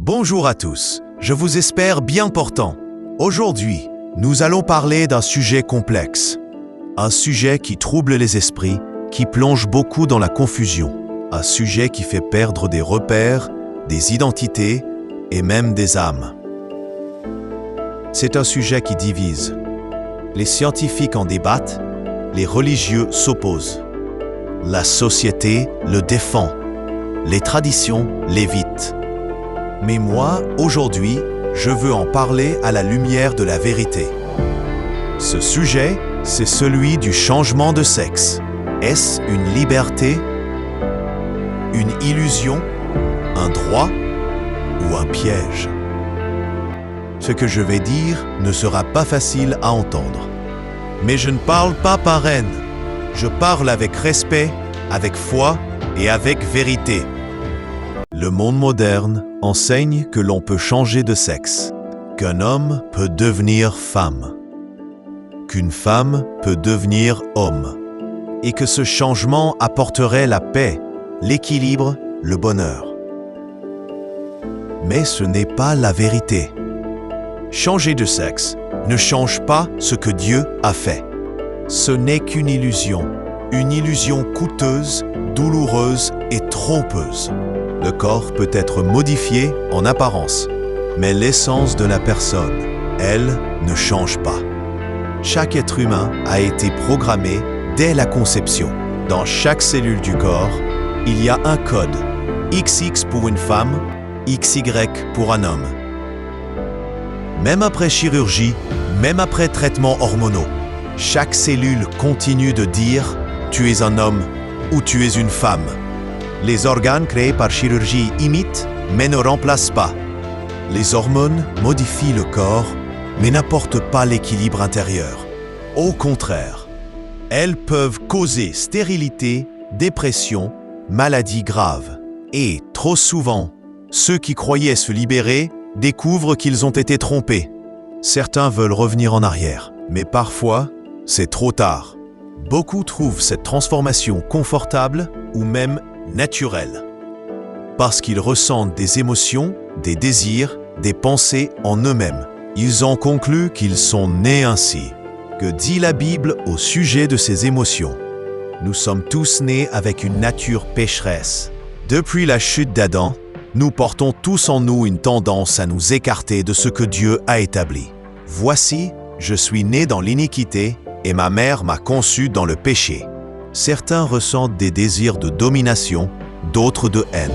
Bonjour à tous, je vous espère bien portants. Aujourd'hui, nous allons parler d'un sujet complexe. Un sujet qui trouble les esprits, qui plonge beaucoup dans la confusion. Un sujet qui fait perdre des repères, des identités et même des âmes. C'est un sujet qui divise. Les scientifiques en débattent, les religieux s'opposent. La société le défend. Les traditions l'évitent. Mais moi, aujourd'hui, je veux en parler à la lumière de la vérité. Ce sujet, c'est celui du changement de sexe. Est-ce une liberté, une illusion, un droit ou un piège? Ce que je vais dire ne sera pas facile à entendre. Mais je ne parle pas par haine. Je parle avec respect, avec foi et avec vérité. Le monde moderne enseigne que l'on peut changer de sexe, qu'un homme peut devenir femme, qu'une femme peut devenir homme, et que ce changement apporterait la paix, l'équilibre, le bonheur. Mais ce n'est pas la vérité. Changer de sexe ne change pas ce que Dieu a fait. Ce n'est qu'une illusion coûteuse, douloureuse et trompeuse. Le corps peut être modifié en apparence, mais l'essence de la personne, elle, ne change pas. Chaque être humain a été programmé dès la conception. Dans chaque cellule du corps, il y a un code, XX pour une femme, XY pour un homme. Même après chirurgie, même après traitements hormonaux, chaque cellule continue de dire « tu es un homme » ou « tu es une femme ». Les organes créés par chirurgie imitent, mais ne remplacent pas. Les hormones modifient le corps, mais n'apportent pas l'équilibre intérieur. Au contraire, elles peuvent causer stérilité, dépression, maladies graves. Et, trop souvent, ceux qui croyaient se libérer découvrent qu'ils ont été trompés. Certains veulent revenir en arrière, mais parfois, c'est trop tard. Beaucoup trouvent cette transformation confortable ou même naturelle. Parce qu'ils ressentent des émotions, des désirs, des pensées en eux-mêmes. Ils ont conclu qu'ils sont nés ainsi. Que dit la Bible au sujet de ces émotions? Nous sommes tous nés avec une nature pécheresse. Depuis la chute d'Adam, nous portons tous en nous une tendance à nous écarter de ce que Dieu a établi. Voici, je suis né dans l'iniquité et ma mère m'a conçu dans le péché. Certains ressentent des désirs de domination, d'autres de haine,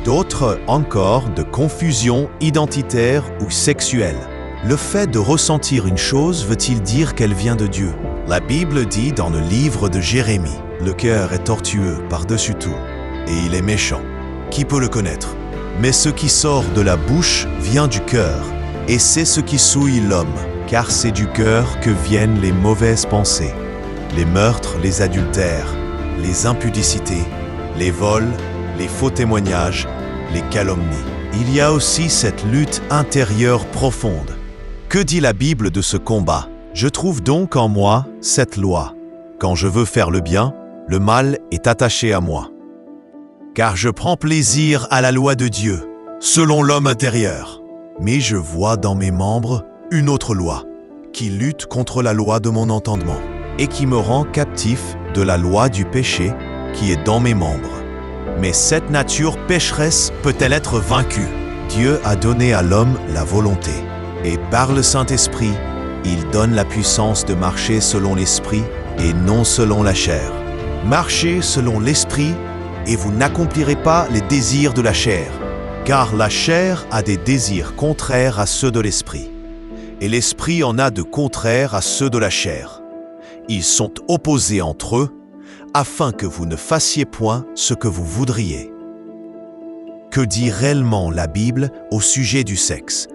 d'autres encore de confusion identitaire ou sexuelle. Le fait de ressentir une chose veut-il dire qu'elle vient de Dieu? La Bible dit dans le livre de Jérémie, « Le cœur est tortueux par-dessus tout, et il est méchant. Qui peut le connaître? Mais ce qui sort de la bouche vient du cœur, et c'est ce qui souille l'homme, car c'est du cœur que viennent les mauvaises pensées. Les meurtres, les adultères, les impudicités, les vols, les faux témoignages, les calomnies. Il y a aussi cette lutte intérieure profonde. Que dit la Bible de ce combat? Je trouve donc en moi cette loi. Quand je veux faire le bien, le mal est attaché à moi. Car je prends plaisir à la loi de Dieu, selon l'homme intérieur. Mais je vois dans mes membres une autre loi, qui lutte contre la loi de mon entendement, et qui me rend captif de la loi du péché qui est dans mes membres. Mais cette nature pécheresse peut-elle être vaincue? Dieu a donné à l'homme la volonté, et par le Saint-Esprit, il donne la puissance de marcher selon l'Esprit et non selon la chair. Marchez selon l'Esprit, et vous n'accomplirez pas les désirs de la chair, car la chair a des désirs contraires à ceux de l'Esprit, et l'Esprit en a de contraires à ceux de la chair. Ils sont opposés entre eux, afin que vous ne fassiez point ce que vous voudriez. Que dit réellement la Bible au sujet du sexe?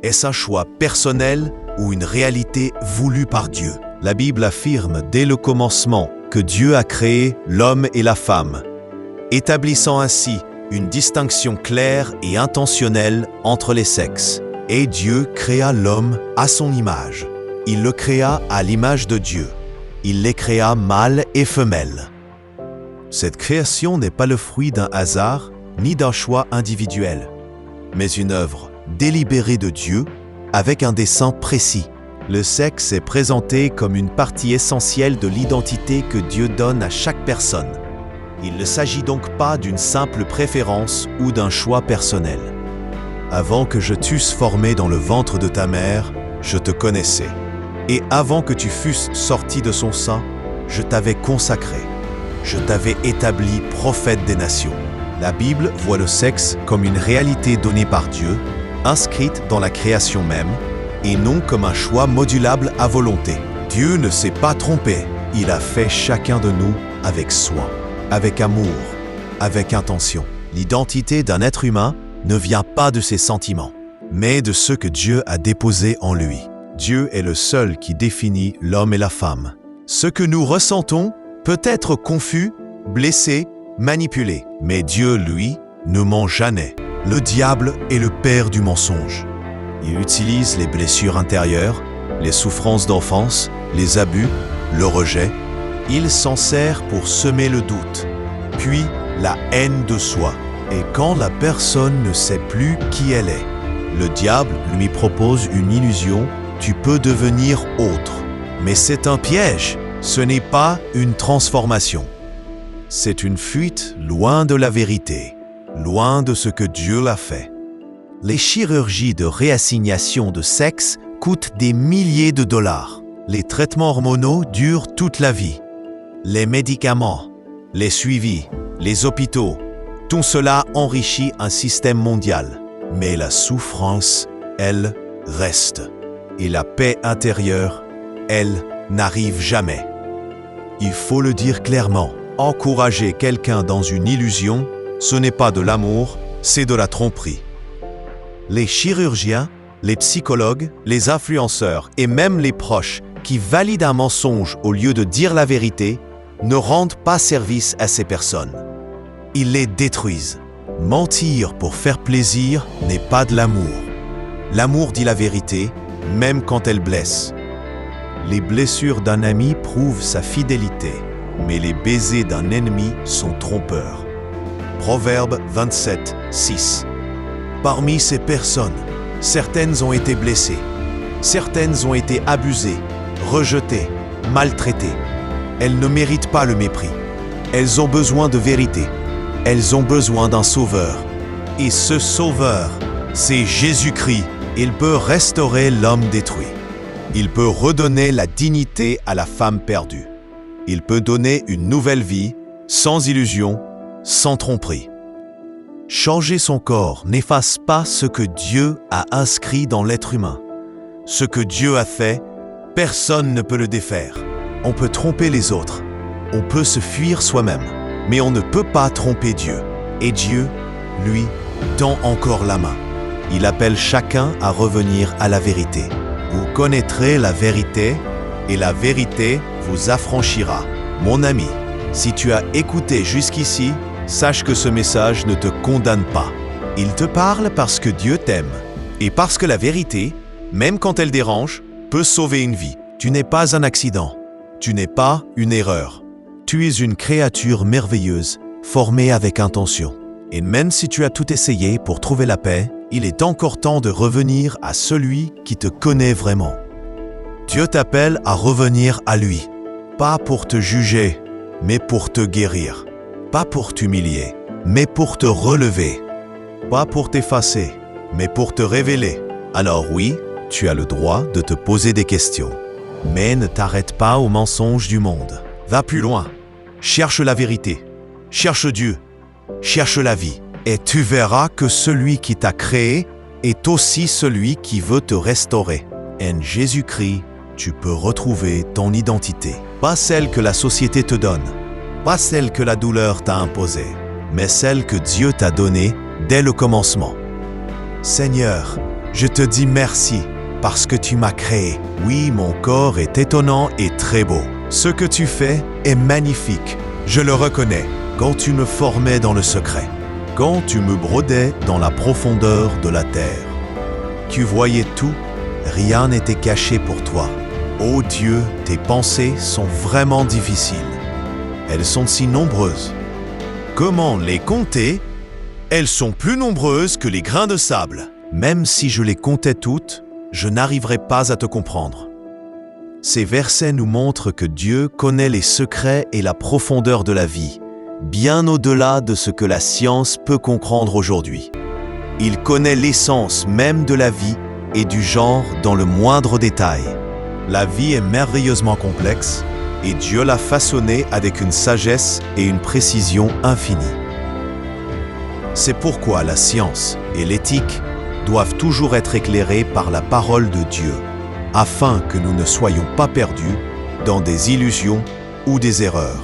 Est-ce un choix personnel ou une réalité voulue par Dieu? La Bible affirme dès le commencement que Dieu a créé l'homme et la femme, établissant ainsi une distinction claire et intentionnelle entre les sexes. Et Dieu créa l'homme à son image. Il le créa à l'image de Dieu. Il les créa mâles et femelles. Cette création n'est pas le fruit d'un hasard ni d'un choix individuel. mais une œuvre délibérée de Dieu avec un dessein précis. Le sexe est présenté comme une partie essentielle de l'identité que Dieu donne à chaque personne. Il ne s'agit donc pas d'une simple préférence ou d'un choix personnel. Avant que je t'eusse formé dans le ventre de ta mère, je te connaissais. Et avant que tu fusses sorti de son sein, je t'avais consacré. Je t'avais établi prophète des nations. La Bible voit le sexe comme une réalité donnée par Dieu, inscrite dans la création même, et non comme un choix modulable à volonté. Dieu ne s'est pas trompé. Il a fait chacun de nous avec soin, avec amour, avec intention. L'identité d'un être humain ne vient pas de ses sentiments, mais de ce que Dieu a déposé en lui. Dieu est le seul qui définit l'homme et la femme. Ce que nous ressentons peut être confus, blessé, manipulé. Mais Dieu, lui, ne ment jamais. Le diable est le père du mensonge. Il utilise les blessures intérieures, les souffrances d'enfance, les abus, le rejet. Il s'en sert pour semer le doute, puis la haine de soi. Et quand la personne ne sait plus qui elle est, le diable lui propose une illusion: tu peux devenir autre. Mais c'est un piège, ce n'est pas une transformation. C'est une fuite loin de la vérité, loin de ce que Dieu a fait. Les chirurgies de réassignation de sexe coûtent des milliers de dollars. Les traitements hormonaux durent toute la vie. Les médicaments, les suivis, les hôpitaux, tout cela enrichit un système mondial. Mais la souffrance, elle, reste. Et la paix intérieure, elle, n'arrive jamais. Il faut le dire clairement. Encourager quelqu'un dans une illusion, ce n'est pas de l'amour, c'est de la tromperie. Les chirurgiens, les psychologues, les influenceurs et même les proches qui valident un mensonge au lieu de dire la vérité ne rendent pas service à ces personnes. Ils les détruisent. Mentir pour faire plaisir n'est pas de l'amour. L'amour dit la vérité, même quand elle blesse. Les blessures d'un ami prouvent sa fidélité, mais les baisers d'un ennemi sont trompeurs. Proverbe 27, 6. Parmi ces personnes, certaines ont été blessées, certaines ont été abusées, rejetées, maltraitées. Elles ne méritent pas le mépris. Elles ont besoin de vérité. Elles ont besoin d'un sauveur. Et ce sauveur, c'est Jésus-Christ. Il peut restaurer l'homme détruit. Il peut redonner la dignité à la femme perdue. Il peut donner une nouvelle vie, sans illusion, sans tromperie. Changer son corps n'efface pas ce que Dieu a inscrit dans l'être humain. Ce que Dieu a fait, personne ne peut le défaire. On peut tromper les autres, on peut se fuir soi-même, mais on ne peut pas tromper Dieu. Et Dieu, lui, tend encore la main. Il appelle chacun à revenir à la vérité. Vous connaîtrez la vérité, et la vérité vous affranchira. Mon ami, si tu as écouté jusqu'ici, sache que ce message ne te condamne pas. Il te parle parce que Dieu t'aime, et parce que la vérité, même quand elle dérange, peut sauver une vie. Tu n'es pas un accident, tu n'es pas une erreur. Tu es une créature merveilleuse, formée avec intention. Et même si tu as tout essayé pour trouver la paix, il est encore temps de revenir à celui qui te connaît vraiment. Dieu t'appelle à revenir à lui, pas pour te juger, mais pour te guérir. Pas pour t'humilier, mais pour te relever. Pas pour t'effacer, mais pour te révéler. Alors oui, tu as le droit de te poser des questions. Mais ne t'arrête pas aux mensonges du monde. Va plus loin. Cherche la vérité. Cherche Dieu. Cherche la vie. Et tu verras que celui qui t'a créé est aussi celui qui veut te restaurer. En Jésus-Christ, tu peux retrouver ton identité. Pas celle que la société te donne. Pas celle que la douleur t'a imposée, mais celle que Dieu t'a donnée dès le commencement. Seigneur, je te dis merci parce que tu m'as créé. Oui, mon corps est étonnant et très beau. Ce que tu fais est magnifique. Je le reconnais. Quand tu me formais dans le secret, quand tu me brodais dans la profondeur de la terre, tu voyais tout, rien n'était caché pour toi. Ô Dieu, tes pensées sont vraiment difficiles. Elles sont si nombreuses. Comment les compter? Elles sont plus nombreuses que les grains de sable. Même si je les comptais toutes, je n'arriverai pas à te comprendre. Ces versets nous montrent que Dieu connaît les secrets et la profondeur de la vie, bien au-delà de ce que la science peut comprendre aujourd'hui. Il connaît l'essence même de la vie et du genre dans le moindre détail. La vie est merveilleusement complexe et Dieu l'a façonnée avec une sagesse et une précision infinies. C'est pourquoi la science et l'éthique doivent toujours être éclairées par la parole de Dieu, afin que nous ne soyons pas perdus dans des illusions ou des erreurs.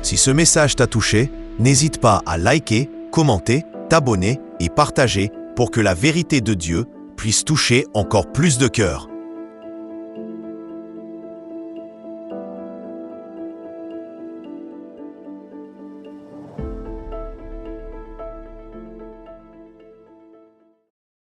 Si ce message t'a touché, n'hésite pas à liker, commenter, t'abonner et partager pour que la vérité de Dieu puisse toucher encore plus de cœurs.